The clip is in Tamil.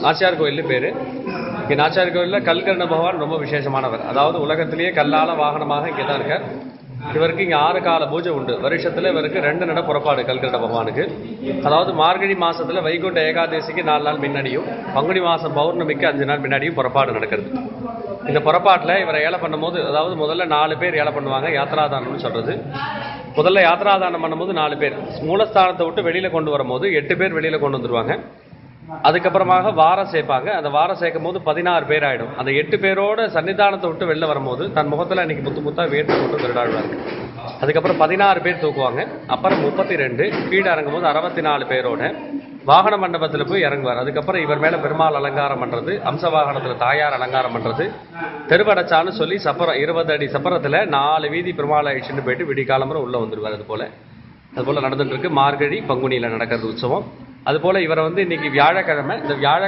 நாச்சியார் கோயில் பேர். இங்கே நாச்சியார் கோயிலில் கல்கர்ண பகவான் ரொம்ப விசேஷமானவர். அதாவது உலகத்திலேயே கல்லால வாகனமாக இங்கே தான் இருக்கார். இவருக்கு இங்கே 6 கால பூஜை உண்டு. வருஷத்தில் இவருக்கு 2 நட புறப்பாடு கல்கர்ண பகவானுக்கு. அதாவது மார்கழி மாதத்தில் வைகுண்ட ஏகாதசிக்கு 4 நாள் முன்னாடியும், பங்குனி மாதம் பௌர்ணமிக்கு 5 நாள் முன்னாடியும் புறப்பாடு நடக்கிறது. இந்த புறப்பாட்டில் இவரை ஏழை பண்ணும்போது, அதாவது முதல்ல 4 பேர் ஏழை பண்ணுவாங்க, யாத்திராதானம்னு சொல்கிறது. முதல்ல யாத்திராதானம் பண்ணும்போது 4 பேர் மூலஸ்தானத்தை விட்டு வெளியில் கொண்டு வரும்போது 8 பேர் வெளியில் கொண்டு வந்துடுவாங்க. அதுக்கப்புறமாக வாரம் சேர்ப்பாங்க. அந்த வாரம் சேர்க்கும் போது 16 பேர் ஆகிடும். அந்த 8 பேரோட சன்னிதானத்தை விட்டு வெளில வரும்போது தன் முகத்தில் அன்றைக்கி முத்தா வேட்டு போட்டு திருடாடுவாங்க. அதுக்கப்புறம் 16 பேர் தூக்குவாங்க. அப்புறம் 32 கீழே இறங்கும் போது 64 பேரோட வாகன மண்டபத்தில் போய் இறங்குவார். அதுக்கப்புறம் இவர் மேலே பெருமாள் அலங்காரம் பண்ணுறது, அம்ச வாகனத்தில் தாயார் அலங்காரம் பண்ணுறது, தெருவடைச்சான்னு சொல்லி சப்பரம் 20 அடி சப்பரத்தில் 4 வீதி பெருமாள் அழிச்சுன்னு போயிட்டு விடிகாலம்பரம் உள்ளே வந்துடுவார். அதுபோல் நடந்துட்டு இருக்கு. மார்கழி பங்குனியில் நடக்கிறது உற்சவம். அதுபோல் இவரை இன்னைக்கு வியாழக்கிழமை, இந்த வியாழக்கிழமை